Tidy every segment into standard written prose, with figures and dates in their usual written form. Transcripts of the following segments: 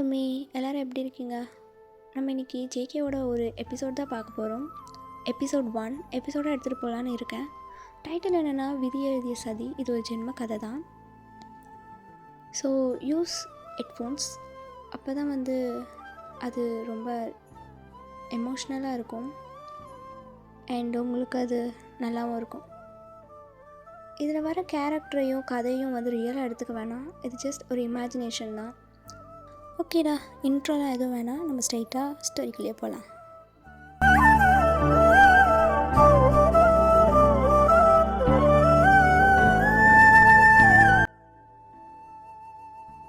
Mummy, எல்லோரும் எப்படி இருக்கீங்க? நம்ம இன்றைக்கி ஜேகேவோட ஒரு எபிசோட் தான் பார்க்க போகிறோம். எபிசோட் 1 எபிசோடாக எடுத்துகிட்டு போகலான்னு இருக்கேன். டைட்டில் என்னென்னா விதி எழுதிய சதி. இது ஒரு ஜென்ம கதை தான். So use headphones. அப்போ தான் அது ரொம்ப எமோஷ்னலாக இருக்கும் அண்ட் உங்களுக்கு அது நல்லாவும் இருக்கும். இதில் வர கேரக்டரையும் கதையும் ரியலாக எடுத்துக்க வேணாம். இது ஜஸ்ட் ஒரு இமேஜினேஷன் தான். ஓகேடா, இன்ட்ரோலாம் எதுவும் வேணாம். நம்ம ஸ்ட்ரைட்டாக ஸ்டோரிக்குள்ளேயே போகலாம்.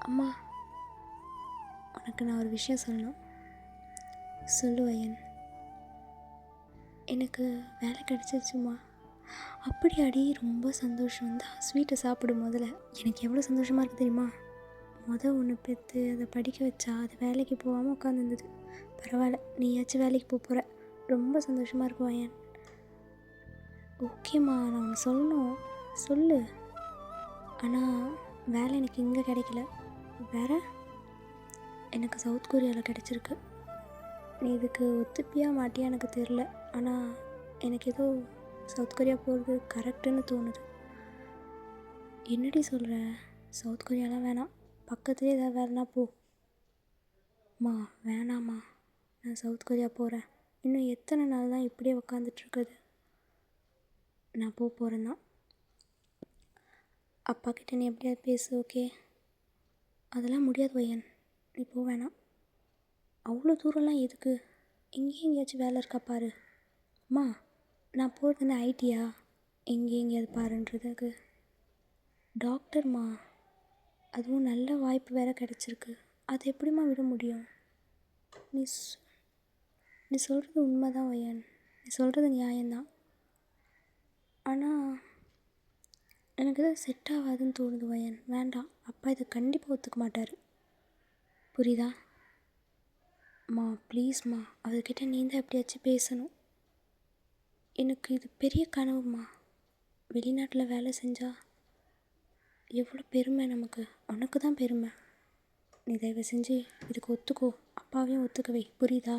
அம்மா, உனக்கு நான் ஒரு விஷயம் சொல்லணும். சொல்லுவையன், எனக்கு வேலை கிடச்சிருச்சுமா. அப்படி அடி, ரொம்ப சந்தோஷம் தான். ஸ்வீட்டை சாப்பிடும் முதல்ல எனக்கு எவ்வளோ சந்தோஷமாக இருக்குது தெரியுமா? ஒன்று பெற்று அதை படிக்க வச்சா அது வேலைக்கு போகாமல் உட்காந்துருந்தது. பரவாயில்ல, நீயாச்சும் வேலைக்கு போகிற. ரொம்ப சந்தோஷமாக இருக்கும் ஐயன். ஓகேம்மா, நான் ஒன்று சொல்லணும். சொல்லு. ஆனால் வேலை எனக்கு இங்கே கிடைக்கல. வேறு எனக்கு சவுத் கொரியாவில் கிடச்சிருக்கு. நீ இதுக்கு ஒத்துப்பியா மாட்டியா எனக்கு தெரில. ஆனால் எனக்கு ஏதோ சவுத் கொரியா போகிறது கரெக்டுன்னு தோணுது. என்னடி சொல்கிற? சவுத் கொரியாலாம் வேணாம், பக்கத்துலேயே ஏதாவது வேலைனா போ. அம்மா வேணாம்மா, நான் சவுத் கொரியா போகிறேன். இன்னும் எத்தனை நாள் தான் இப்படியே உக்காந்துட்ருக்குது? நான் போகிறேன் தான். அப்பா கிட்ட நீ எப்படியாவது பேசு, ஓகே? அதெல்லாம் முடியாது வையன், நீ வேணாம். அவ்வளோ தூரம்லாம் எதுக்கு? எங்கேயும் எங்கேயாச்சும் வேலை இருக்கா பாரு. அம்மா, நான் போகிறதுன்னு ஐடியா எங்கேயும் எங்கேயாவது பாருன்றதுக்கு. டாக்டர்மா, அதுவும் நல்ல வாய்ப்பு வேறு கிடச்சிருக்கு. அது எப்படிம்மா விட முடியும்? நீ சொல்கிறது உண்மை தான் வையன், நீ சொல்கிறது நியாயம்தான். ஆனால் எனக்கு எதாவது செட் ஆகாதுன்னு தோணுது வையன். வேண்டாம், அப்பா இதை கண்டிப்பாக ஒத்துக்க மாட்டார். புரியுதா? அம்மா ப்ளீஸ்மா, அவர்கிட்ட நீ தான் எப்படியாச்சும் பேசணும். எனக்கு இது பெரிய கனவுமா. வெளிநாட்டில் வேலை செஞ்சால் எவ்வளோ பெருமை நமக்கு. உனக்கு தான் பெருமை. நீ தயவு செஞ்சு இதுக்கு ஒத்துக்கோ. அப்பாவையும் ஒத்துக்கவே, புரியுதா?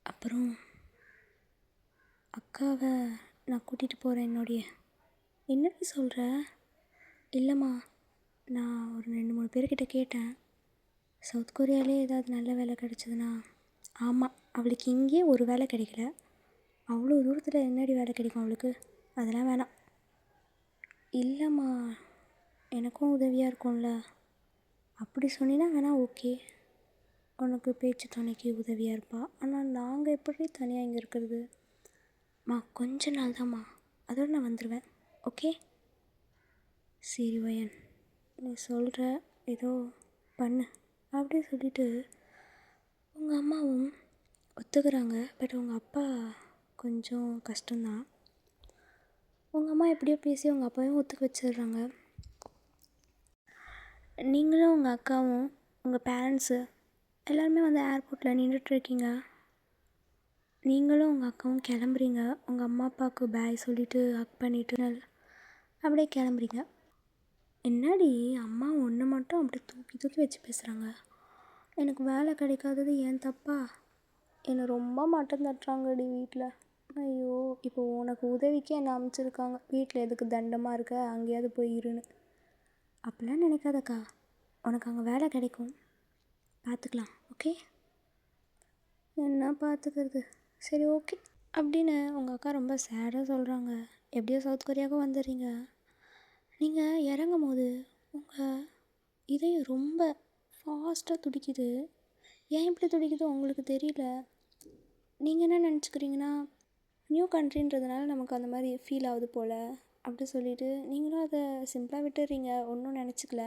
அப்புறம் அக்காவை நான் கூட்டிகிட்டு போகிறேன் என்னுடைய. என்னடி சொல்கிற? இல்லைம்மா, நான் ஒரு 2-3 பேர்கிட்ட கேட்டேன். சவுத் கொரியாவிலே ஏதாவது நல்ல வேலை கிடச்சிதுன்னா. ஆமாம், அவளுக்கு இங்கேயே ஒரு வேலை கிடைக்கல. அவ்வளோ தூரத்தில் என்னடி வேலை கிடைக்கும் அவளுக்கு? அதெல்லாம் வேணாம். இல்லைம்மா, எனக்கும் உதவியாக இருக்கும்ல. அப்படி சொன்னினா வேணால் ஓகே, உனக்கு பேச்சு துணைக்கு உதவியாக இருப்பா. ஆனால் நாங்கள் எப்படி தனியாக இங்கே இருக்கிறது? கொஞ்ச நாள் தான்மா, அதோடு நான் வந்துடுவேன், ஓகே? சரி வயன், நீ சொல்கிற, ஏதோ பண்ணு அப்படியே சொல்லிவிட்டு உங்கள் அம்மாவும் ஒத்துக்கிறாங்க. பட் உங்கள் அப்பா கொஞ்சம் கஷ்டம்தான். உங்கள் அம்மா எப்படியோ பேசி உங்கள் அப்பாவையும் ஒத்துக்க வச்சிடுறாங்க. நீங்களும் உங்கள் அக்காவும் உங்கள் பேரண்ட்ஸு எல்லாருமே ஏர்போர்ட்டில் நின்றுட்டுருக்கீங்க. நீங்களும் உங்கள் அக்காவும் கிளம்புறீங்க. உங்கள் அம்மா அப்பாவுக்கு பாய் சொல்லிவிட்டு ஹக் பண்ணிவிட்டு அப்படியே கிளம்புறீங்க. என்னடி அம்மா ஒன்று மட்டும் அப்படி தூக்கி தூக்கி வச்சு பேசுகிறாங்க? எனக்கு வேலை கிடைக்காதது ஏன் தப்பா? என்னை ரொம்ப மட்டம் தட்டுறாங்கடி வீட்டில். ஐயோ, இப்போ உனக்கு உதவிக்கே என்னை அனுப்பிச்சிருக்காங்க. வீட்டில் எதுக்கு தண்டமாக இருக்க, அங்கேயாவது போய் இருன்னு. அப்படிலாம் நினைக்காதக்கா, உனக்கு அங்கே வேலை கிடைக்கும், பார்த்துக்கலாம், ஓகே? என்ன பார்த்துக்கிறது, சரி ஓகே அப்படின்னு உங்கள் அக்கா ரொம்ப சேடாக சொல்கிறாங்க. எப்படியோ சவுத் கொரியாவுக்கும் வந்துடுறீங்க. நீங்கள் இறங்கும் போது உங்கள் இதயம் ரொம்ப ஃபாஸ்ட்டாக துடிக்குது. ஏன் இப்படி துடிக்குதோ உங்களுக்கு தெரியல. நீங்கள் என்ன நினச்சிக்கிறீங்கன்னா, நியூ கண்ட்ரின்றதுனால நமக்கு அந்த மாதிரி ஃபீல் ஆகுது போல் அப்படி சொல்லிவிட்டு நீங்களும் அதை சிம்பிளாக விட்டுடுறீங்க. ஒன்றும் நினச்சிக்கல.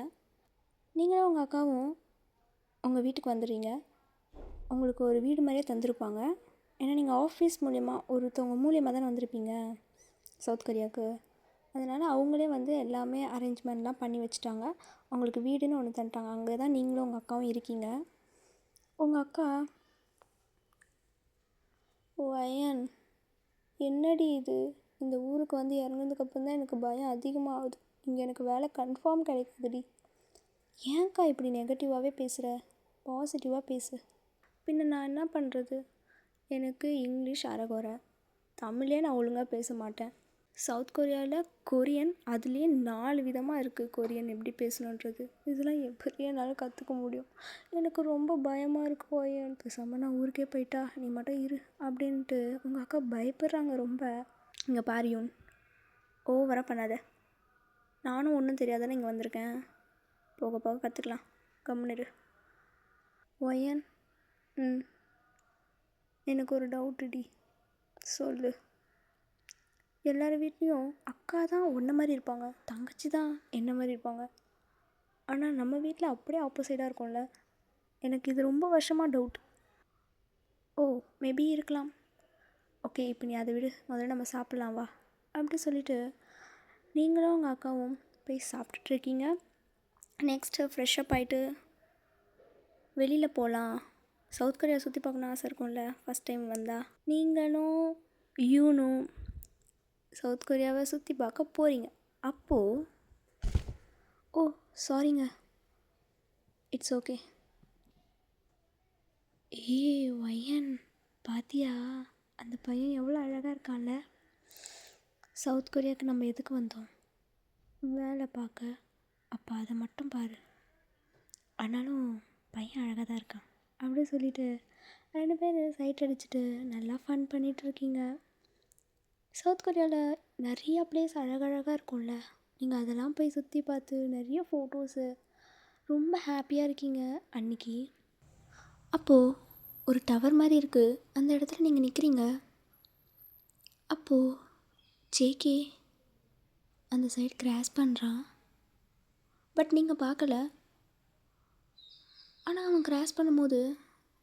நீங்களும் உங்கள் அக்காவும் உங்கள் வீட்டுக்கு வந்துடுறீங்க. உங்களுக்கு ஒரு வீடு மாதிரியே தந்திருப்பாங்க. ஏன்னா நீங்கள் ஆஃபீஸ் ஒருத்தவங்க மூலியமாக தானே வந்திருப்பீங்க சவுத் கொரியாவுக்கு. அதனால் அவங்களே எல்லாமே அரேஞ்ச்மெண்ட்லாம் பண்ணி வச்சுட்டாங்க. அவங்களுக்கு வீடுன்னு ஒன்று தந்துட்டாங்க. அங்கே தான் நீங்களும் உங்கள் அக்காவும் இருக்கீங்க. உங்கள் அக்கா, ஓ ஐயன், என்னடி இது? இந்த ஊருக்கு இறங்குனதுக்கப்புறம் தான் எனக்கு பயம் அதிகமாகுது. இங்கே எனக்கு வேலை கன்ஃபார்ம் கிடைக்குதுடி. ஏன்க்கா இப்படி நெகட்டிவாகவே பேசுகிற? பாசிட்டிவாக பேசு. பின்ன நான் என்ன பண்ணுறது? எனக்கு இங்கிலீஷ் அரைகுறை, தமிழே நான் ஒழுங்காக பேச மாட்டேன். சவுத் கொரியாவில் கொரியன், அதுலேயே 4 விதமாக இருக்குது கொரியன் எப்படி பேசணுன்றது. இதெல்லாம் எப்படி என்னால் கற்றுக்க முடியும்? எனக்கு ரொம்ப பயமாக இருக்குது. ஓயன் பேசாமல் நான் ஊருக்கே போயிட்டா, நீ மட்டும் இரு அப்படின்ட்டு உங்கள் அக்கா பயப்படுறாங்க ரொம்ப. இங்கே பாரியும் ஓவராக பண்ணாத. நானும் ஒன்றும் தெரியாதானே இங்கே வந்திருக்கேன். போக போக கற்றுக்கலாம். கம்முனிரு. ஒயன் எனக்கு ஒரு டவுட்டுடி, சொல்லு. எல்லார் வீட்லேயும் அக்கா தான் உன்ன மாதிரி இருப்பாங்க, தங்கச்சி தான் என்ன மாதிரி இருப்பாங்க. ஆனால் நம்ம வீட்டில் அப்படியே ஆப்போசைடாக இருக்கும்ல. எனக்கு இது ரொம்ப வருஷமாக டவுட். ஓ, மேபி இருக்கலாம். ஓகே, இப்போ நீ அதை விடு, முதல்ல நம்ம சாப்பிட்லாம் வா அப்படி சொல்லிவிட்டு நீங்களும் உங்கள் அக்காவும் போய் சாப்பிட்டுட்ருக்கீங்க. நெக்ஸ்ட்டு ஃப்ரெஷ்ஷப் ஆகிட்டு வெளியில் போகலாம். சவுத் கொரியா சுற்றி பார்க்கணும் ஆசை இருக்கும்ல ஃபஸ்ட் டைம் வந்தால். நீங்களும் யூனும் சவுத் கொரியாவை சுற்றி பார்க்க போகிறீங்க. அப்போது ஓ சாரிங்க, இட்ஸ் ஓகே. ஒயன் பாத்தியா, அந்த பையன் எவ்வளோ அழகாக இருக்கான்ல. சவுத் கொரியாவுக்கு நம்ம எதுக்கு வந்தோம்? வேலை பார்க்க. அப்போ அதை மட்டும் பாரு. ஆனாலும் பையன் அழகாக தான் இருக்கான் அப்படி சொல்லிவிட்டு 2 பேர் சைட் அடிச்சுட்டு நல்லா ஃபன் பண்ணிகிட்ருக்கீங்க. சவுத் கொரியாவில் நிறையா பிளேஸ் அழகழகாக இருக்கும்ல. நீங்கள் அதெல்லாம் போய் சுற்றி பார்த்து நிறைய ஃபோட்டோஸு, ரொம்ப ஹாப்பியாக இருக்கீங்க அன்றைக்கி. அப்போது ஒரு டவர் மாதிரி இருக்குது, அந்த இடத்துல நீங்கள் நிற்கிறீங்க. அப்போது ஜேகே அந்த சைடு கிராஸ் பண்ணுறான். பட் நீங்கள் பார்க்கல. ஆனால் அவன் கிராஸ் பண்ணும்போது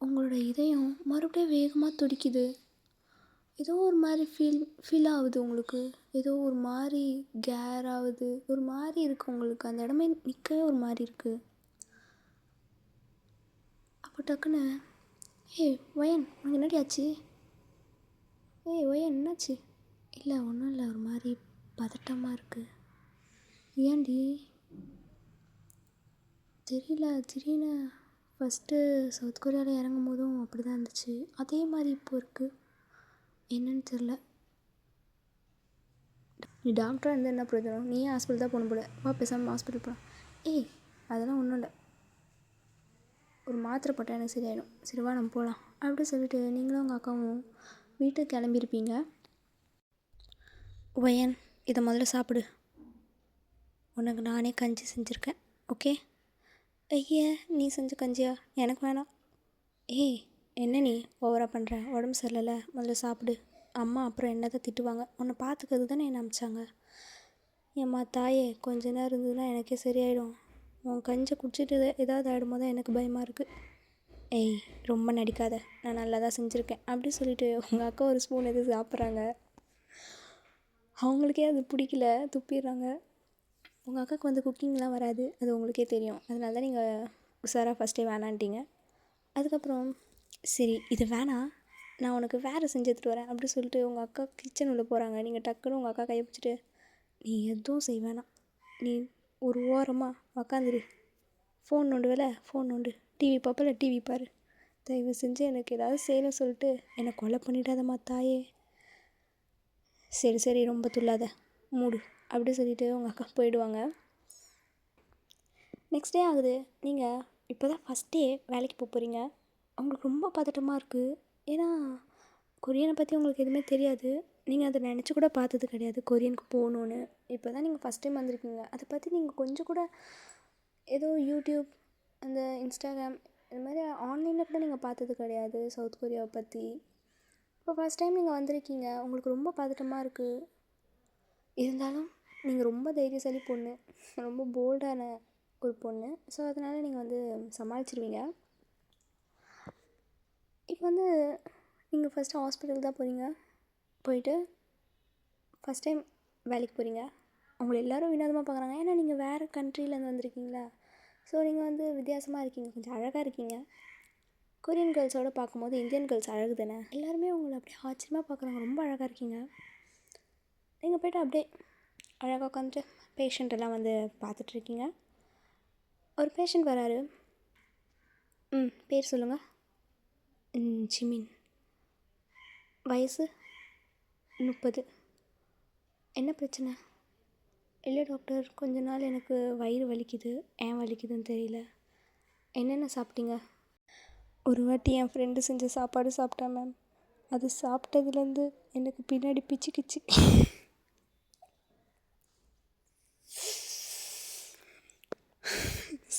உங்களோட இதயம் மறுபடியும் வேகமாக துடிக்குது. ஏதோ ஒரு மாதிரி ஃபீல் ஆகுது உங்களுக்கு. ஏதோ ஒரு மாதிரி கேர் ஆகுது, ஒரு மாதிரி இருக்குது உங்களுக்கு. அந்த இடமே நிற்கவே ஒரு மாதிரி இருக்குது. அப்போ டக்குன்னு ஒயன் உனக்கு என்னடி ஆச்சு? ஒயன் என்னாச்சு? இல்லை ஒன்றும் இல்லை, ஒரு மாதிரி பதட்டமாக இருக்குது. ஏன்டி? தெரியல, திடீர்னு ஃபஸ்ட்டு சவுத் கொரியாவில் இறங்கும் போதும் அப்படி தான் இருந்துச்சு, அதே மாதிரி இப்போ இருக்குது. என்னன்னு தெரில. நீ டாக்டராக இருந்தால் என்ன பிரயோஜனம்? நீயே ஹாஸ்பிட்டல் தான் போகணும் போல. வா பேசாமல் ஹாஸ்பிட்டல் போகலாம். அதெல்லாம் ஒன்றும் இல்லை, ஒரு மாத்திரை போட்டால் எனக்கு சரியாயிடும். சரி வா நம்ம போகலாம் அப்படி சொல்லிவிட்டு நீங்களும் உங்கள் அக்காவும் வீட்டுக்கு கிளம்பியிருப்பீங்க. ஒயன் இதை முதல்ல சாப்பிடு. உனக்கு நானே கஞ்சி செஞ்சுருக்கேன், ஓகே? ஐயா, நீ செஞ்ச கஞ்சியா? எனக்கு வேணாம். என்ன நீ ஓவராக பண்ணுற? உடம்பு சரியில்லை, முதல்ல சாப்பிடு. அம்மா அப்புறம் என்ன தான் திட்டுவாங்க. உன்னை பார்த்துக்கிறது தானே என்ன அமிச்சாங்க. ஏம்மா தாயே, கொஞ்ச நேரம் இருந்ததுன்னா எனக்கே சரியாயிடும். உன் கஞ்சி குடிச்சிட்டு ஏதாவது ஆகிடுமோ தான் எனக்கு பயமாக இருக்குது. ரொம்ப நடிக்காத, நான் நல்லா தான் செஞ்சுருக்கேன் அப்படி சொல்லிவிட்டு உங்கள் அக்கா ஒரு ஸ்பூன் எது சாப்பிட்றாங்க. அவங்களுக்கே அது பிடிக்கல, துப்பிடுறாங்க. உங்கள் அக்காவுக்கு வந்து குக்கிங்லாம் வராது, அது உங்களுக்கே தெரியும். அதனால தான் நீங்கள் உஷாராக ஃபஸ்ட்டே வேணான்ட்டீங்க. அதுக்கப்புறம் சரி இது வேணாம், நான் உனக்கு வேறு செஞ்சு எடுத்துகிட்டு வரேன் அப்படி சொல்லிட்டு உங்கள் அக்கா கிச்சன் உள்ளே போகிறாங்க. நீங்கள் டக்குன்னு உங்கள் அக்கா கையை பிடிச்சிட்டு நீ எதுவும் செய்ய வேணாம், நீ ஒரு ஓரமாக உக்காந்துரு, ஃபோன் நோண்டுவல ஃபோன் நோண்டு, டிவி பார்ப்பல டிவி பாரு, தயவு செஞ்சு எனக்கு ஏதாவது செய்யணும்னு சொல்லிட்டு என்னை கொலை பண்ணிடாதம்மா தாயே. சரி சரி ரொம்ப துள்ளாத, மூடு அப்படி சொல்லிவிட்டு உங்கள் அக்கா போயிடுவாங்க. நெக்ஸ்ட் டே ஆகுது. நீங்கள் இப்போ தான் ஃபஸ்ட் டே வேலைக்கு போகிறீங்க. அவங்களுக்கு ரொம்ப பதட்டமாக இருக்குது. ஏன்னா கொரியனை பற்றி உங்களுக்கு எதுவுமே தெரியாது. நீங்கள் அதை நினச்சி கூட பார்த்தது கிடையாது கொரியனுக்கு போகணுன்னு. இப்போ தான் நீங்கள் ஃபஸ்ட் டைம் வந்திருக்கீங்க. அதை பற்றி நீங்கள் கொஞ்சம் கூட ஏதோ யூடியூப், அந்த இன்ஸ்டாகிராம், இது மாதிரி ஆன்லைனில் கூட நீங்கள் பார்த்தது கிடையாது சவுத் கொரியாவை பற்றி. இப்போ ஃபஸ்ட் டைம் நீங்கள் வந்திருக்கீங்க, உங்களுக்கு ரொம்ப பதட்டமாக இருக்குது. இருந்தாலும் நீங்கள் ரொம்ப தைரியசாலி பொண்ணு, ரொம்ப போல்டான ஒரு பொண்ணு. ஸோ அதனால் நீங்கள் வந்து சமாளிச்சிருவீங்க. இப்போ வந்து நீங்கள் ஃபஸ்ட்டு ஹாஸ்பிட்டல் தான் போகிறீங்க. போயிட்டு ஃபஸ்ட் டைம் வேலைக்கு போகிறீங்க. அவங்கள எல்லோரும் வினோதமாக பார்க்குறாங்க. ஏன்னா நீங்கள் வேறு கண்ட்ரிலேருந்து வந்திருக்கீங்களா. ஸோ நீங்கள் வந்து வித்தியாசமாக இருக்கீங்க, கொஞ்சம் அழகாக இருக்கீங்க. கொரியன் கேர்ள்ஸோடு பார்க்கும்போது இந்தியன் கேர்ள்ஸ் அழகு தானே. எல்லாருமே உங்களை அப்படியே ஆச்சரியமாக பார்க்குறாங்க, ரொம்ப அழகாக இருக்கீங்க. நீங்கள் போய்ட்டு அப்படியே அழகாக உட்காந்துட்டு பேஷண்ட் எல்லாம் வந்து பார்த்துட்ருக்கீங்க. ஒரு பேஷண்ட் வராரு. பேர் சொல்லுங்கள். ஜிமின். வயசு 30. என்ன பிரச்சனை? இல்லை டாக்டர், கொஞ்ச நாள் எனக்கு வயிறு வலிக்குது. ஏன் வலிக்குதுன்னு தெரியல. என்னென்ன சாப்பிட்டீங்க? ஒரு வாட்டி என் ஃப்ரெண்டு செஞ்ச சாப்பாடு சாப்பிட்டேன் மேம். அது சாப்பிட்டதுலேருந்து எனக்கு பின்னாடி பிச்சுக்கிச்சு.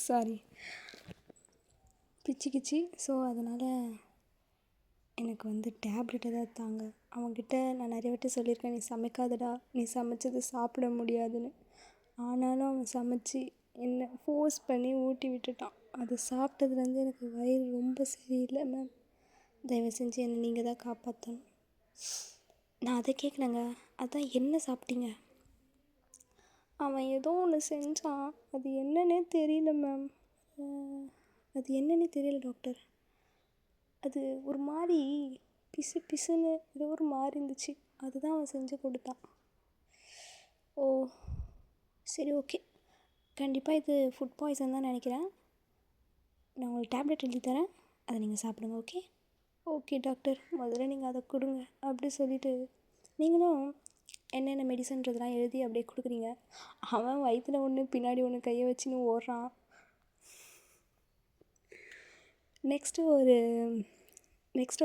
சாரி, பிச்சுக்கிச்சு. ஸோ அதனால் எனக்கு வந்து டேப்லெட் ஏதாவது தாங்க. அவங்ககிட்ட நான் நிறைய வாட்டி சொல்லியிருக்கேன், நீ சமைக்காதடா, நீ சமைச்சது சாப்பிட முடியாதுன்னு. ஆனாலும் அவன் சமைச்சு என்னை ஃபோர்ஸ் பண்ணி ஊட்டி விட்டுட்டான். அது சாப்பிட்டதுலேருந்து எனக்கு வயிறு ரொம்ப சரியில்லை மேம். தயவு செஞ்சு என்னை நீங்கள் தான் காப்பாற்றணும். நான் அதை கேட்கலங்க, அதான் என்ன சாப்பிட்டீங்க? அவன் ஏதோ ஒன்று செஞ்சான், அது என்னன்னே தெரியல மேம். அது என்னன்னே தெரியல டாக்டர். அது ஒரு மாதிரி பிசு பிசுன்னு ஏதோ ஒரு மாதிரி இருந்துச்சு. அதுதான் அவன் செஞ்சு கொடுத்தான். ஓ சரி, ஓகே. கண்டிப்பாக இது ஃபுட் பாய்சன் தான் நினைக்கிறேன். நான் உங்களுக்கு டேப்லெட் எழுதி தரேன், அதை நீங்கள் சாப்பிடுங்க. ஓகே ஓகே டாக்டர், முதல்ல நீங்கள் அதை கொடுங்க அப்படி சொல்லிவிட்டு நீங்களும் என்னென்ன மெடிசன்றதெல்லாம் எழுதி அப்படியே கொடுக்குறீங்க. அவன் வயிற்றில் ஒன்று பின்னாடி ஒன்று கையை வச்சுன்னு ஓடுறான். நெக்ஸ்ட்டு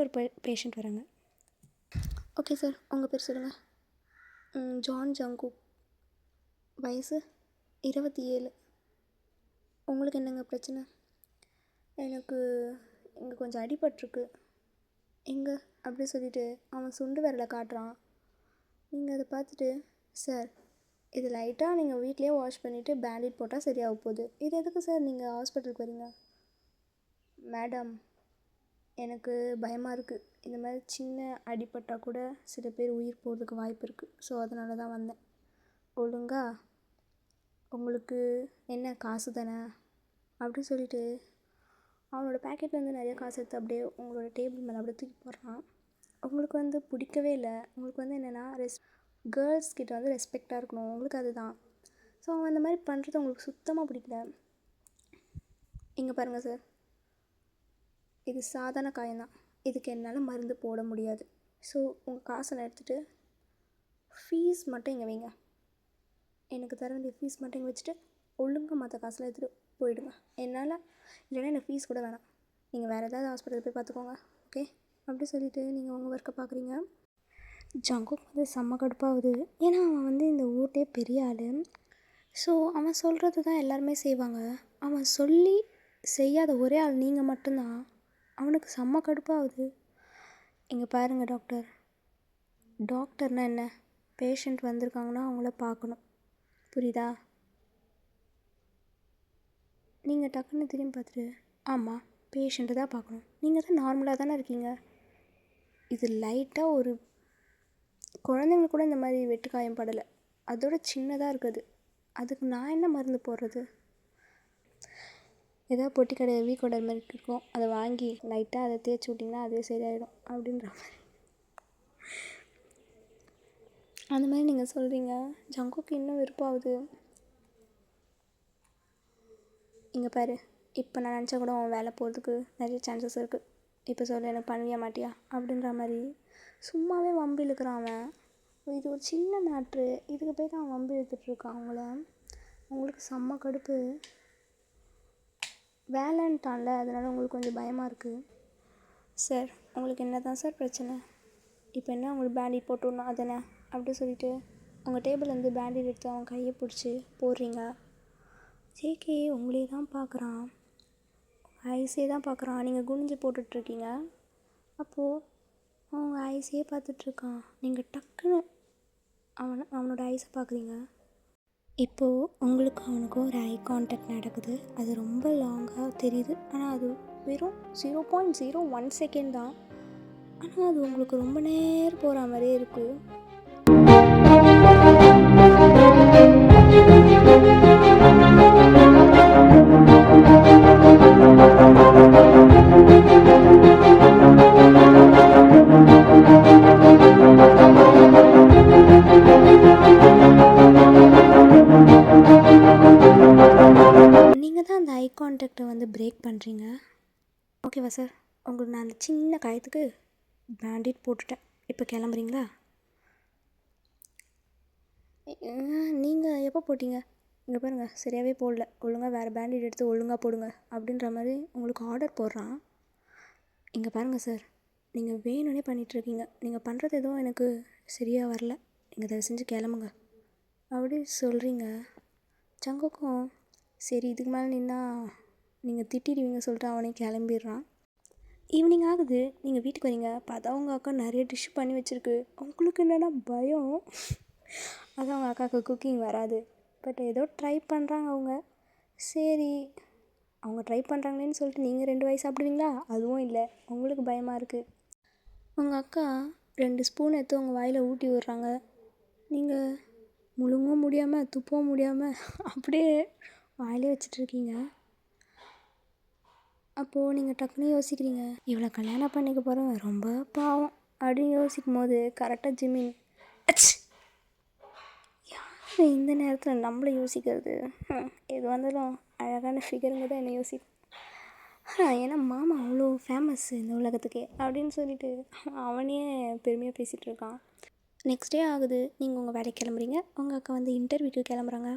ஒரு பேஷண்ட் வராங்க. ஓகே சார், உங்கள் பேர் சொல்லுங்கள். John Jungkook. வயசு 27. உங்களுக்கு என்னங்க பிரச்சனை? எனக்கு இங்கே கொஞ்சம் அடிபட்டிருக்கு. எங்கே அப்படி சொல்லிவிட்டு அவன் சுண்டு விரலை காட்டுறான். நீங்கள் அதை பார்த்துட்டு, சார் இது லைட்டாக நீங்கள் வீட்லேயே வாஷ் பண்ணிவிட்டு பேண்டேட் போட்டால் சரியாக போகுது, இது எதுக்கு சார் நீங்கள் ஹாஸ்பிட்டலுக்கு வரீங்க? மேடம், எனக்கு பயமாக இருக்குது. இந்த மாதிரி சின்ன அடிபட்டால் கூட சில பேர் உயிர் போகிறதுக்கு வாய்ப்பு இருக்குது. ஸோ அதனால தான் வந்தேன். ஒழுங்கா உங்களுக்கு என்ன காசு தானே அப்படி சொல்லிவிட்டு அவனோட பேக்கெட்லேருந்து நிறைய காசு எடுத்து அப்படியே உங்களோட டேபிள் மேலே அப்படியே தூக்கி போடுறான். உங்களுக்கு வந்து பிடிக்கவே இல்லை. உங்களுக்கு வந்து என்னென்னா கேர்ள்ஸ் கிட்ட வந்து ரெஸ்பெக்டாக இருக்கணும், உங்களுக்கு அதுதான். ஸோ அவன் அந்த மாதிரி பண்ணுறது உங்களுக்கு சுத்தமாக பிடிக்கல. இங்கே பாருங்கள் சார், இது சாதாரண காயம்தான், இதுக்கு என்னால் மருந்து போட முடியாது. ஸோ உங்கள் காசெல்லாம் எடுத்துகிட்டு ஃபீஸ் மட்டும் இங்கே வைங்க. எனக்கு தர வேண்டிய ஃபீஸ் மட்டும் இங்கே வச்சுட்டு ஒழுங்காக மற்ற காசெல்லாம் எடுத்துகிட்டு போயிடுங்க. என்னால் இல்லைன்னா எனக்கு ஃபீஸ் கூட வேணாம், நீங்கள் வேறு ஏதாவது ஹாஸ்பிட்டல் போய் பார்த்துக்கோங்க. ஓகே அப்படி சொல்லிவிட்டு நீங்கள் உங்கள் ஒர்க்கை பார்க்குறீங்க. ஜங்குக் வந்து செம்ம கடுப்பாகுது. ஏன்னா அவன் வந்து இந்த ஊர்லேயே பெரிய ஆள். ஸோ அவன் சொல்கிறது தான் எல்லாருமே செய்வாங்க. அவன் சொல்லி செய்யாத ஒரே ஆள் நீங்கள் மட்டும்தான். அவனுக்கு செம்ம கடுப்பாகுது. இங்கே பாருங்கள் டாக்டர், டாக்டர்னால் என்ன? பேஷண்ட் வந்திருக்காங்கன்னா அவங்கள பார்க்கணும், புரியுதா? நீங்கள் டக்குன்னு திரும்பி பார்த்துட்டு, ஆமாம் பேஷண்ட்டு தான் பார்க்கணும், நீங்கள் தான் நார்மலாக தானே இருக்கீங்க. இது லைட்டாக ஒரு குழந்தைங்களுக்கு கூட இந்த மாதிரி வெட்டுக்காயம் படலை, அதோட சின்னதாக இருக்குது. அதுக்கு நான் என்ன மருந்து போடுறது? ஏதாவது பொட்டி கடை வீக்கோடர் மாதிரி இருக்கும், அதை வாங்கி லைட்டாக அதை தேய்ச்சி விட்டிங்கன்னா அதுவே சரியாயிடும் அப்படின்ற மாதிரி அந்த மாதிரி நீங்கள் சொல்கிறீங்க. ஜங்குக்கு இன்னும் விருப்பாகுது. இங்கே பாரு, இப்போ நான் நினச்சா கூட அவன் வேலை போகிறதுக்கு நிறைய சான்சஸ் இருக்குது. இப்போ சொல்ல எனக்கு பண்ணுவியா மாட்டியா அப்படின்ற மாதிரி சும்மாவே வம்பு இழுக்கிறான் அவன். இது ஒரு சின்ன மேட்ரு, இதுக்கு போய் தான் அவன் வம்பு இழுத்துட்ருக்கான் அவங்கள. அவங்களுக்கு செம்ம கடுப்பு. வேலைன்ட்டான்ல, அதனால் உங்களுக்கு கொஞ்சம் பயமாக இருக்குது. சார் உங்களுக்கு என்ன தான் சார் பிரச்சனை? இப்போ என்ன உங்களுக்கு பேண்டேட் போட்டுடணும் அதானே அப்படி சொல்லிவிட்டு உங்கள் டேபிள்லேருந்து பேண்டேட் எடுத்து அவன் கையை பிடிச்சி போடுறீங்க. ஜேகே உங்களே தான் பார்க்குறான், ஐஸே தான் பார்க்குறான். நீங்கள் குனிஞ்சு போட்டுட்ருக்கீங்க. அப்போது அவங்க ஐஸே பார்த்துட்ருக்கான். நீங்கள் டக்குன்னு அவனோட ஐஸை பார்க்குறீங்க. இப்போது உங்களுக்கு அவனுக்கும் ஒரு ஐ கான்டாக்ட் நடக்குது. அது ரொம்ப லாங்காக தெரியுது, ஆனால் அது வெறும் 0.01 செகண்ட் தான். ஆனால் அது உங்களுக்கு ரொம்ப நேரம் போகிற மாதிரியே இருக்குது. நீங்கள் தான் அந்த ஐ கான்டாக்டை வந்து பிரேக் பண்ணுறீங்க. ஓகேவா சார்? உங்களுக்கு நான் அந்த சின்ன காயத்துக்கு பேண்டிட் போட்டுட்டேன். இப்போ கிளம்புறீங்களா? நீங்கள் எப்போ போட்டிங்க? இங்கே பாருங்கள், சரியாகவே போடல, ஒழுங்காக வேறு பேண்டிட் எடுத்து ஒழுங்காக போடுங்க அப்படின்ற மாதிரி உங்களுக்கு ஆர்டர் போடுறான். இங்கே பாருங்கள் சார், நீங்கள் வேணும்னே பண்ணிகிட்ருக்கீங்க. நீங்கள் பண்ணுறது எதுவும் எனக்கு சரியாக வரல. நீங்கள் தயவு செஞ்சு கிளம்புங்க அப்படி சொல்கிறீங்க. சங்குக்கும் சரி இதுக்கு மேலே நின்னா நீங்கள் திட்டிடுவீங்க சொல்லிட்டு அவனே கிளம்பிடுறான். ஈவினிங் ஆகுது, நீங்கள் வீட்டுக்கு வரீங்க. பார்த்தா உங்கள் அக்கா நிறைய டிஷ் பண்ணி வச்சுருக்கு. உங்களுக்கு என்னென்னா பயம். அதான் அவங்க அக்காவுக்கு குக்கிங் வராது. பட் ஏதோ ட்ரை பண்ணுறாங்க அவங்க. சரி, அவங்க ட்ரை பண்ணுறாங்களேன்னு சொல்லிட்டு நீங்கள் 2 வாய் சாப்பிடுவீங்களா? அதுவும் இல்லை, உங்களுக்கு பயமாக இருக்குது. உங்கள் அக்கா 2 ஸ்பூன் எடுத்து உங்கள் வாயில் ஊட்டி விடுறாங்க. நீங்கள் முழுங்கவும் முடியாமல் துப்பவும் முடியாமல் அப்படியே வாயிலே வச்சிட்ருக்கீங்க. அப்போது நீங்கள் டக்குன்னு யோசிக்கிறீங்க, இவ்வளோ கல்யாணம் பண்ணிக்க போகிறவன் ரொம்ப பாவம் அப்படின்னு யோசிக்கும் போது கரெக்டாக ஜிமின் யார் இந்த நேரத்தில் நம்மளை யோசிக்கிறது? எது வந்தாலும் அழகான ஃபிகருங்க தான் என்னை யோசிக்கும். ஏன்னா மாமா அவ்வளோ ஃபேமஸ் இந்த உலகத்துக்கே அப்படின்னு சொல்லிட்டு அவனே பெருமையாக பேசிகிட்டு இருக்கான். நெக்ஸ்ட் டே ஆகுது, நீங்கள் உங்கள் வேலைக்கு கிளம்புறீங்க. உங்கள் அக்கா வந்து இன்டர்வியூக்கு கிளம்புறாங்க.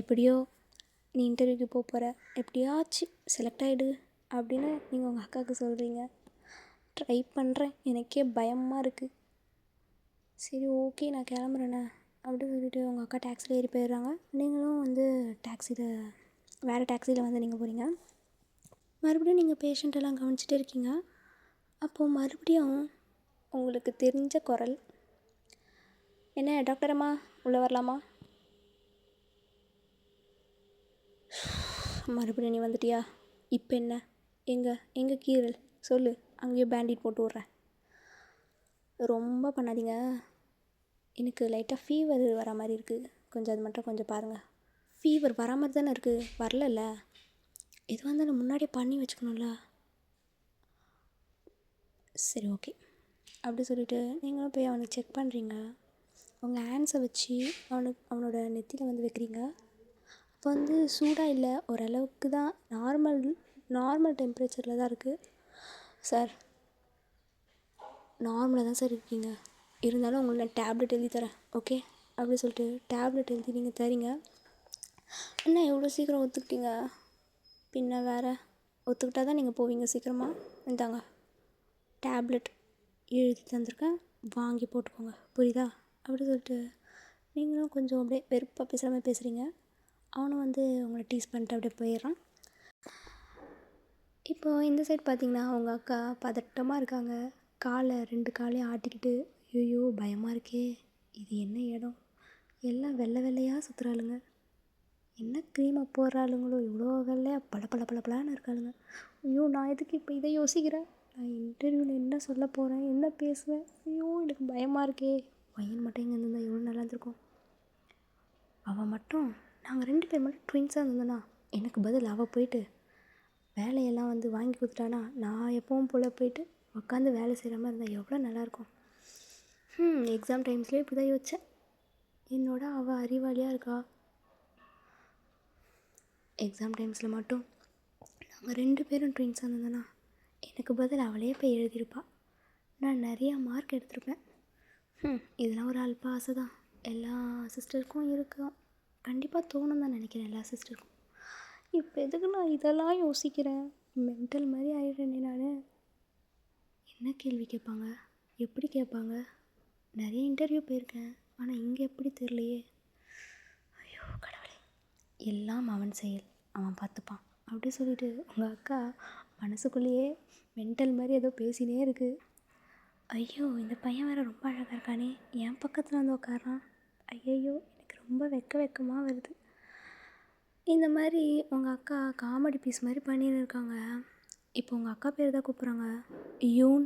எப்படியோ நீ இன்டர்வியூக்கு போகிற, எப்படியாச்சு செலக்ட் ஆகிடு அப்படின்னு நீங்கள் உங்கள் அக்காவுக்கு சொல்கிறீங்க. ட்ரை பண்ணுறேன், எனக்கே பயமாக இருக்குது. சரி ஓகே நான் கிளம்புறேண்ணே அப்படின்னு சொல்லிட்டு உங்கள் அக்கா டாக்ஸியில் ஏறி போயிடுறாங்க. நீங்களும் வந்து வேறு டாக்ஸியில் வந்து நீங்கள் போகிறீங்க. மறுபடியும் நீங்கள் பேஷண்ட்டெல்லாம் கவனிச்சிட்டே இருக்கீங்க. அப்போது மறுபடியும் உங்களுக்கு தெரிஞ்ச குரல், என்ன டாக்டர் அம்மா உள்ளே வரலாமா? மறுபடியும் நீ வந்துட்டியா? இப்போ என்ன? எங்கே கீரல் சொல்லு, அங்கேயே பேண்டிட் போட்டு விட்றேன். ரொம்ப பண்ணாதீங்க, எனக்கு லைட்டாக ஃபீவர் வர மாதிரி இருக்குது, கொஞ்சம் அது மட்டும் கொஞ்சம் பாருங்கள். ஃபீவர் வர மாதிரி தானே இருக்குது, வரலல்ல? எது வந்தாலும் முன்னாடியே பண்ணி வச்சுக்கணும்ல. சரி ஓகே அப்படி சொல்லிவிட்டு நீங்களும் போய் அவனை செக் பண்ணுறீங்க. உங்கள் ஹேண்ட்ஸை வச்சு அவனோட நெத்தியில் வந்து வைக்கிறீங்க. அப்போ வந்து சூடாக இல்லை, ஓரளவுக்கு தான் நார்மல் டெம்பரேச்சரில் தான் இருக்குது. சார் நார்மலாக தான் சார் இருக்கீங்க, இருந்தாலும் உங்களுக்கு நான் டேப்லெட் எழுதி தரேன் ஓகே அப்படி சொல்லிட்டு டேப்லெட் எழுதி நீங்கள் தரீங்க. என்ன எவ்வளோ சீக்கிரம் ஒத்துக்கிட்டீங்க? பின்ன வேறு ஒத்துக்கிட்டால் தான் நீங்கள் போவீங்க சீக்கிரமாக. இந்தாங்க டேப்லெட் எழுதி தந்திருக்கேன், வாங்கி போட்டுக்கோங்க, புரியுதா? அப்படி சொல்லிட்டு நீங்களும் கொஞ்சம் அப்படியே வெறுப்பாக பேசுகிற மாதிரி பேசுகிறீங்க. அவனும் வந்து உங்களை டீஸ் பண்ணிட்டு அப்படியே போயிடுறான். இப்போது இந்த சைடு பார்த்திங்கன்னா அவங்க அக்கா பதட்டமாக இருக்காங்க. 2 காலையும் ஆட்டிக்கிட்டு, ஐயோ பயமாக இருக்கே, இது என்ன இடம், எல்லாம் வெள்ளையாக சுற்றுறாளுங்க, என்ன க்ரீமை போடுறாளுங்களோ, இவ்வளோ வெள்ளையாக பளபளன்னு இருக்காளுங்க. ஐயோ நான் எதுக்கு இப்போ இதை யோசிக்கிறேன், நான் இன்டர்வியூவில் என்ன சொல்ல போகிறேன், என்ன பேசுவேன், ஐயோ எனக்கு பயமாக இருக்கே. பையன் மட்டும் இங்கே இருந்திருந்தா எவ்வளோ நல்லா இருந்திருக்கும். அவள் மட்டும், நாங்கள் 2 பேர் மட்டும் ட்வின்ஸாக இருந்தோன்னா எனக்கு பதில் அவள் போயிட்டு வேலையெல்லாம் வந்து வாங்கி கொடுத்துட்டானா, நான் எப்பவும் போல் போயிட்டு உட்காந்து வேலை செய்கிற மாதிரி இருந்தால் எவ்வளோ நல்லாயிருக்கும். எக்ஸாம் டைம்ஸ்லேயே இப்படி தான் யோசித்தேன். என்னோட அவள் அறிவாளியாக இருக்கா. எக்ஸாம் டைம்ஸில் மட்டும் நாங்கள் 2 பேரும் ட்வின்ஸாக இருந்தோன்னா எனக்கு பதில் அவளே போய் எழுதியிருப்பாள், நான் நிறையா மார்க் எடுத்திருப்பேன். இதெல்லாம் ஒரு அல்ப ஆசை தான், எல்லா சிஸ்டருக்கும் இருக்கும், கண்டிப்பாக தோணும் தான் நினைக்கிறேன் எல்லா சிஸ்டருக்கும். இப்போ எதுக்கு நான் இதெல்லாம் யோசிக்கிறேன், மென்டல் மாதிரி ஆகிடுறேனே நான். என்ன கேள்வி கேட்பாங்க, எப்படி கேட்பாங்க? நிறைய இன்டர்வியூ போயிருக்கேன், ஆனால் இங்கே எப்படி தெரியலையே. ஐயோ கடவுளே, எல்லாம் அவன் செயல், அவன் பார்த்துப்பான் அப்படி சொல்லிட்டு உங்கள் அக்கா மனசுக்குள்ளேயே மென்டல் மாதிரி ஏதோ பேசினே இருக்குது. ஐயோ இந்த பையன் வேறு ரொம்ப அழகாக இருக்கானே, என் பக்கத்தில் வந்து உட்காரான், ஐயையோ எனக்கு ரொம்ப வெக்கமாக வருது. இந்த மாதிரி உங்கள் அக்கா காமெடி பீஸ் மாதிரி பண்ணின்னு இருக்காங்க. இப்போ உங்கள் அக்கா பேர் தான் கூப்பிட்றாங்க, யூன்.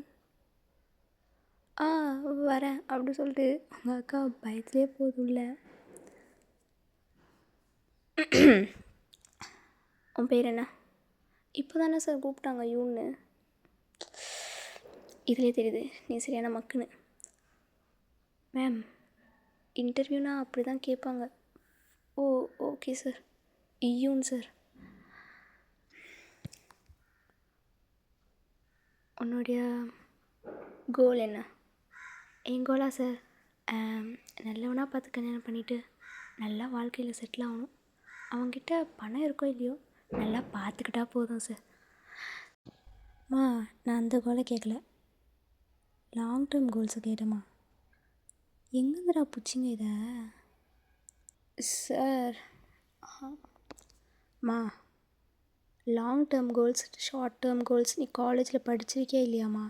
வரேன் அப்படி சொல்லிட்டு உங்கள் அக்கா பயத்துலேயே போதும்ல. உன் பேர் என்ன? இப்போ தானே சார் கூப்பிட்டாங்க யூன்னு. இதிலே தெரியுது நீ சரியான மக்குன்னு. மேம் இன்டர்வியூனா அப்படி தான் கேட்பாங்க. ஓ ஓகே சார், யூன் சார். உன்னுடைய கோல் என்ன? என் கோலா சார், நல்லவனாக பார்த்து கல்யாணம் பண்ணிவிட்டு நல்லா வாழ்க்கையில் செட்டில் ஆகணும். அவங்கக்கிட்ட பணம் இருக்கோ இல்லையோ நல்லா பார்த்துக்கிட்டா போதும் சார். நான் அந்த கோலை கேட்கல, லாங் டேர்ம் கோல்ஸை கேட்டேம்மா. எங்கேருந்துடா பிடிச்சிங்க இதை? Sir long term goals, short term goals நீ காலேஜில் படிச்சிருக்கே இல்லையாம்மா?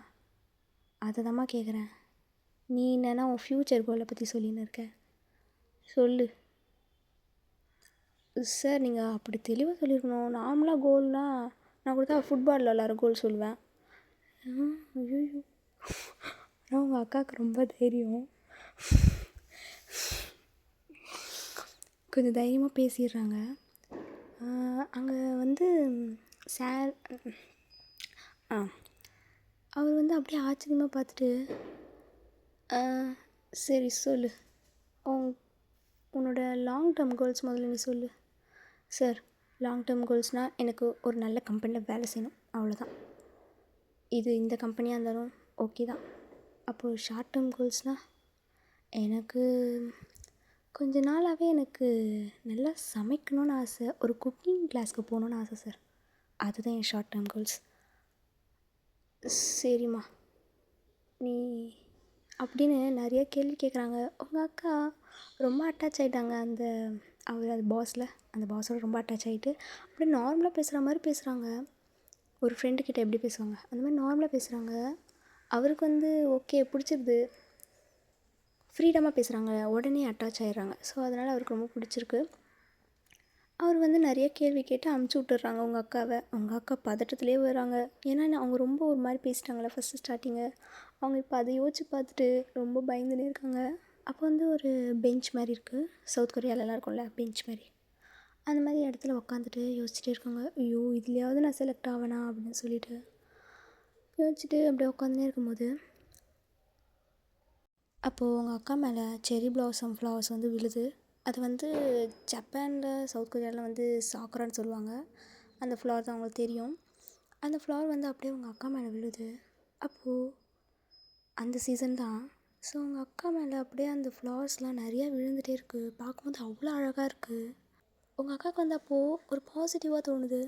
அதை தாம்மா கேட்குறேன். நீ என்னன்னா உன் ஃப்யூச்சர் கோலை பற்றி சொல்லின்னு இருக்க, சொல்லு. சார் நீங்கள் அப்படி தெளிவாக சொல்லியிருக்கணும். நார்மலாக கோல்னால் நான் கூட தான் ஃபுட்பாலில் எல்லாரும் கோல் சொல்லுவேன். ஐயோ, ஆனால் உங்கள் அக்காவுக்கு ரொம்ப தைரியம். கொஞ்சம் தைரியமாக பேசிடுறாங்க. அங்கே சார் அவர் அப்படியே ஆச்சரியமாக பார்த்துட்டு, சரி சொல்லு, உன்னோட லாங் டேர்ம் கோல்ஸ் முதல்ல நீ சொல்லு. சார், லாங் டேர்ம் கோல்ஸ்னால் எனக்கு ஒரு நல்ல கம்பெனியில் வேலை செய்யணும், அவ்வளோதான். இது இந்த கம்பெனியாக இருந்தாலும் ஓகே தான். அப்போது ஷார்ட் டேர்ம் கோல்ஸ்னால் எனக்கு கொஞ்ச நாளாகவே எனக்கு நல்லா சமைக்கணும்னு ஆசை, ஒரு குக்கிங் கிளாஸ்க்கு போகணுன்னு ஆசை சார். அதுதான் என் ஷார்ட் டேர்ம் கோல்ஸ். சரிம்மா நீ அப்படின்னு நிறைய கேள்வி கேட்குறாங்க. உங்கள் அக்கா ரொம்ப அட்டாச் ஆகிட்டாங்க அது பாஸோட ரொம்ப அட்டாச் ஆகிட்டு அப்படியே நார்மலாக பேசுகிற மாதிரி பேசுகிறாங்க. ஒரு ஃப்ரெண்டுக்கிட்ட எப்படி பேசுவாங்க அந்த மாதிரி நார்மலாக பேசுகிறாங்க. அவருக்கு ஓகே பிடிச்சிருது, ஃப்ரீடமாக பேசுகிறாங்க, உடனே அட்டாச் ஆகிடுறாங்க. ஸோ அதனால் அவருக்கு ரொம்ப பிடிச்சிருக்கு. அவர் நிறைய கேள்வி கேட்டு அமுச்சு விட்டுறாங்க உங்கள் அக்காவை. உங்கள் அக்கா பதட்டத்துலேயே வராங்க. ஏன்னா அவங்க ரொம்ப ஒரு மாதிரி பேசிட்டாங்களே ஃபஸ்ட்டு ஸ்டார்டிங்கு. அவங்க இப்போ அதை யோசிச்சு பார்த்துட்டு ரொம்ப பயந்துனே இருக்காங்க. அப்போ ஒரு பெஞ்ச் மாதிரி இருக்குது, சவுத் கொரியாலலாம் இருக்கும்ல பெஞ்ச் மாதிரி, அந்த மாதிரி இடத்துல உக்காந்துட்டு யோசிச்சுட்டே இருக்காங்க. ஐயோ இதுலையாவது நான் செலக்ட் ஆவேனா அப்படின்னு சொல்லிட்டு யோசிச்சுட்டு அப்படியே உட்காந்துனே இருக்கும்போது அப்போது உங்கள் அக்கா மேலே செரி பிளாசம் ஃப்ளவர்ஸ் விழுது. அது ஜப்பானில் சவுத் கொரியாவில் சாக்குரான்னு சொல்லுவாங்க. அந்த ஃப்ளவர் தான் அவங்களுக்கு தெரியும். அந்த ஃப்ளவர் அப்படியே உங்கள் அக்கா மேலே விழுது. அப்போது அந்த சீசன் தான். ஸோ உங்கள் அக்கா மேலே அப்படியே அந்த ஃப்ளவர்ஸ்லாம் நிறையா விழுந்துகிட்டே இருக்குது. பார்க்கும்போது அவ்வளோ அழகாக இருக்குது. உங்கள் அக்காவுக்கு அப்போது ஒரு பாசிட்டிவாக தோணுது,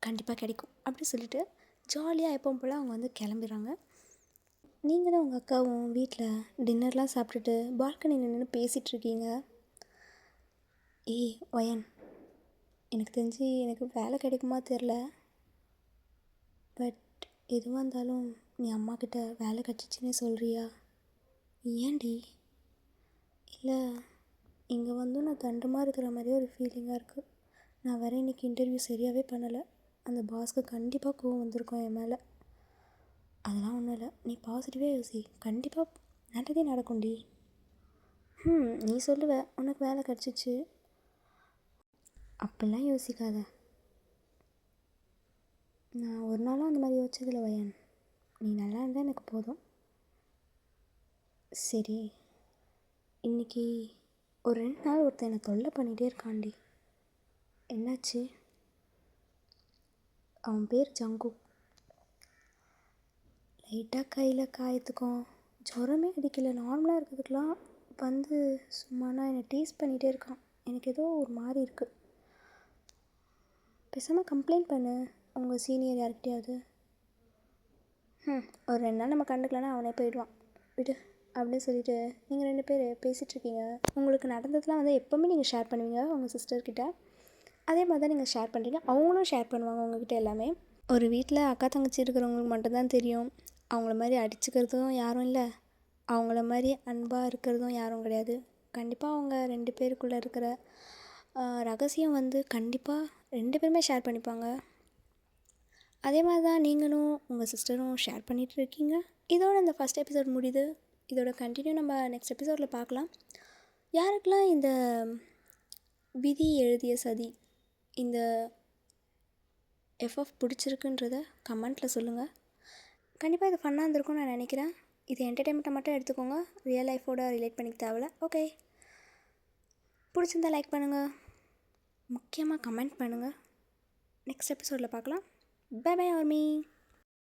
கண்டிப்பாக கிடைக்கும் அப்படி சொல்லிவிட்டு ஜாலியாக எப்பவும் போல் அவங்க கிளம்பிடுறாங்க. நீங்களும் உங்கள் அக்காவும் வீட்டில் டின்னர்லாம் சாப்பிட்டுட்டு பால்கனியில் நின்று பேசிகிட்ருக்கீங்க. ஏய் வயன், எனக்கு தெரிஞ்சு எனக்கு வேலை கிடைக்குமா தெரில, பட் எதுவாக இருந்தாலும் நீ அம்மாக்கிட்ட வேலை கிடச்சிச்சின்னே சொல்கிறியா? ஏன்டி? இல்லை, இங்கே நான் தண்டமாக இருக்கிற மாதிரியே ஒரு ஃபீலிங்காக இருக்குது. நான் வேறு இன்றைக்கி இன்டர்வியூ சரியாகவே பண்ணலை. அந்த பாஸ்க்கு கண்டிப்பாக கோவம் வந்திருக்கும் என் மேலே. அதெல்லாம் ஒன்றும் இல்லை, நீ பாசிட்டிவாக யோசி, கண்டிப்பாக நல்லதே நடக்கும்டி. நீ சொல்லுவ உனக்கு வேலை கிடச்சிச்சு, அப்படிலாம் யோசிக்காத. நான் ஒரு நாளும் அந்த மாதிரி யோசிச்சதில்லை வயன். நீ நல்லா இருந்தால் எனக்கு போதும். சரி, இன்றைக்கி ஒரு 2 நாள் ஒருத்தன் என்னை தொல்லை பண்ணிகிட்டே இருக்கான்டி. என்னாச்சு? அவன் பேர் ஜங்குக். லைட்டாக கையில் காயத்துக்கும் ஜுரமே அடிக்கலை, நார்மலாக இருக்கிறதுக்கெலாம் சும்மானா என்னை டீஸ் பண்ணிகிட்டே இருக்கான். எனக்கு ஏதோ ஒரு மாதிரி இருக்குது. பேசாமல் கம்ப்ளைண்ட் பண்ணு உங்கள் சீனியர் யார்கிட்டையாவது. ஒரு 2 நாள் நம்ம கண்டுக்கலன்னா அவனே போயிடுவான், விடு அப்படின்னு சொல்லிட்டு நீங்கள் 2 பேர் பேசிகிட்ருக்கீங்க. உங்களுக்கு நடந்ததுலாம் எப்போவுமே நீங்கள் ஷேர் பண்ணுவீங்க உங்கள் சிஸ்டர்கிட்ட. அதே மாதிரி தான் நீங்கள் ஷேர் பண்ணுறீங்க, அவங்களும் ஷேர் பண்ணுவாங்க உங்கள்கிட்ட எல்லாமே. ஒரு வீட்டில் அக்கா தங்கச்சி இருக்கிறவங்களுக்கு மட்டும்தான் தெரியும். அவங்கள மாதிரி அடிச்சுக்கிறதும் யாரும் இல்லை, அவங்கள மாதிரி அன்பாக இருக்கிறதும் யாரும் கிடையாது. கண்டிப்பாக அவங்க 2 பேருக்குள்ளே இருக்கிற ரகசியம் கண்டிப்பாக 2 பேருமே ஷேர் பண்ணிப்பாங்க. அதே மாதிரி தான் நீங்களும் உங்கள் சிஸ்டரும் ஷேர் பண்ணிகிட்டு இருக்கீங்க. இதோட இந்த ஃபஸ்ட் எபிசோட் முடியுது. இதோட கண்டினியூ நம்ம நெக்ஸ்ட் எபிசோடில் பார்க்கலாம். யாருக்கெல்லாம் இந்த விதி எழுதிய சதி, இந்த எஃப்எஃப் பிடிச்சிருக்குன்றத கமெண்ட்டில் சொல்லுங்கள். கண்டிப்பாக இது ஃபன்னாக இருந்திருக்கும்னு நான் நினைக்கிறேன். இது என்டர்டெயின்மெண்ட்டை மட்டும் எடுத்துக்கோங்க, ரியல் லைஃபோட ரிலேட் பண்ணிக்க தேவையில்ல. ஓகே, பிடிச்சிருந்தா லைக் பண்ணுங்கள், முக்கியமாக கமெண்ட் பண்ணுங்கள். நெக்ஸ்ட் எபிசோடில் பார்க்கலாம். Bye bye army.